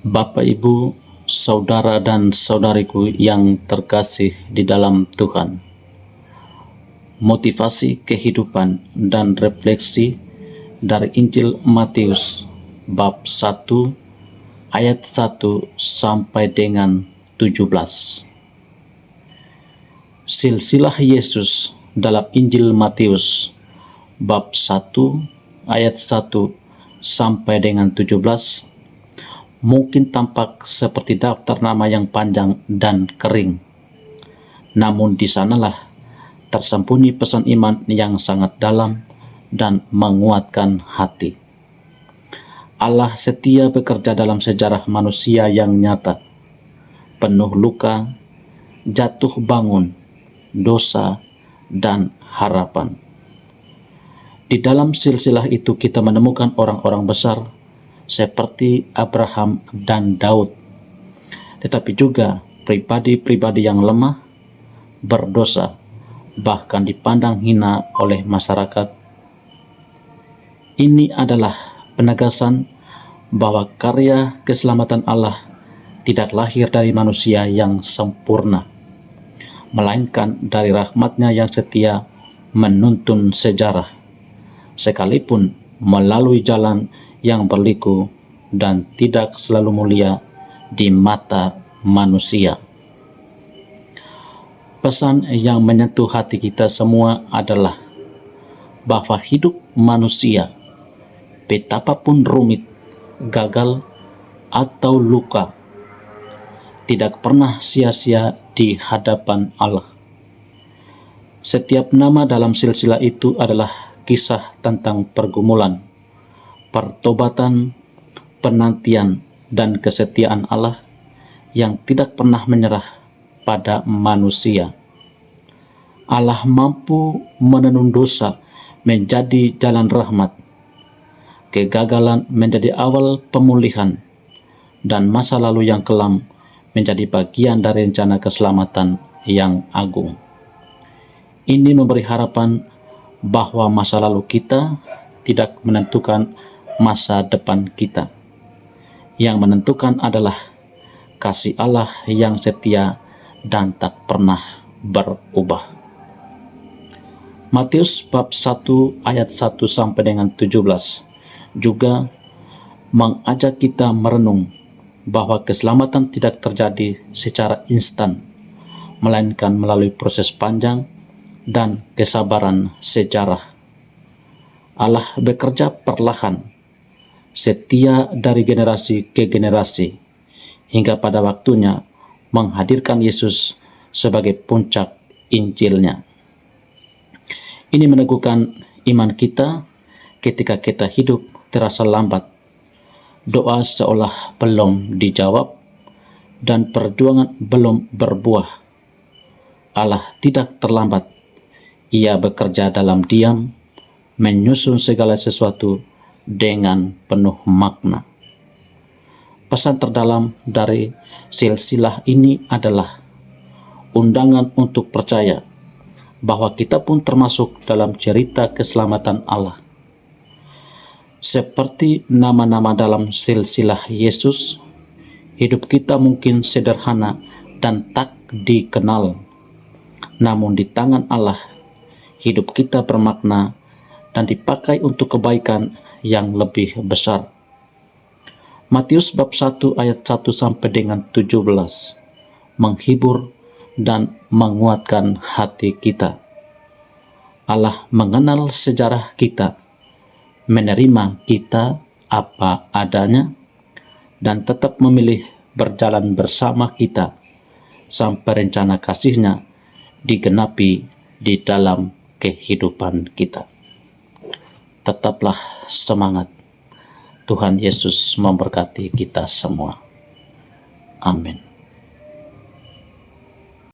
Bapak, Ibu, saudara dan saudariku yang terkasih di dalam Tuhan. Motivasi kehidupan dan refleksi dari Injil Matius bab 1 ayat 1 sampai dengan 17. Silsilah Yesus dalam Injil Matius bab 1 ayat 1 sampai dengan 17 mungkin tampak seperti daftar nama yang panjang dan kering. Namun di sanalah tersembunyi pesan iman yang sangat dalam dan menguatkan hati. Allah setia bekerja dalam sejarah manusia yang nyata, penuh luka, jatuh bangun, dosa, dan harapan. Di dalam silsilah itu kita menemukan orang-orang besar seperti Abraham dan Daud, tetapi juga pribadi-pribadi yang lemah, berdosa, bahkan dipandang hina oleh masyarakat. Ini adalah penegasan bahwa karya keselamatan Allah tidak lahir dari manusia yang sempurna, melainkan dari rahmat-Nya yang setia menuntun sejarah, sekalipun melalui jalan yang berliku dan tidak selalu mulia di mata manusia. Pesan yang menyentuh hati kita semua adalah bahwa hidup manusia, betapapun rumit, gagal, atau luka, tidak pernah sia-sia di hadapan Allah. Setiap nama dalam silsilah itu adalah kisah tentang pergumulan, pertobatan, penantian, dan kesetiaan Allah yang tidak pernah menyerah pada manusia. Allah mampu menenun dosa menjadi jalan rahmat, kegagalan menjadi awal pemulihan, dan masa lalu yang kelam menjadi bagian dari rencana keselamatan yang agung. Ini memberi harapan bahwa masa lalu kita tidak menentukan masa depan kita. Yang menentukan adalah kasih Allah yang setia dan tak pernah berubah. Matius bab 1 ayat 1 sampai dengan 17 juga mengajak kita merenung bahwa keselamatan tidak terjadi secara instan, melainkan melalui proses panjang dan kesabaran sejarah. Allah bekerja perlahan, setia dari generasi ke generasi, hingga pada waktunya menghadirkan Yesus sebagai puncak Injilnya. Ini meneguhkan iman kita ketika kita hidup terasa lambat, doa seolah belum dijawab, dan perjuangan belum berbuah. Allah tidak terlambat, Ia bekerja dalam diam, menyusun segala sesuatu dengan penuh makna. Pesan terdalam dari silsilah ini adalah undangan untuk percaya bahwa kita pun termasuk dalam cerita keselamatan Allah. Seperti nama-nama dalam silsilah Yesus, hidup kita mungkin sederhana dan tak dikenal. Namun di tangan Allah, hidup kita bermakna dan dipakai untuk kebaikan yang lebih besar. Matius bab 1 ayat 1 sampai dengan 17 menghibur dan menguatkan hati kita. Allah mengenal sejarah kita, menerima kita apa adanya, dan tetap memilih berjalan bersama kita sampai rencana kasih-Nya digenapi di dalam kehidupan kita. Tetaplah semangat. Tuhan Yesus memberkati kita semua. Amin.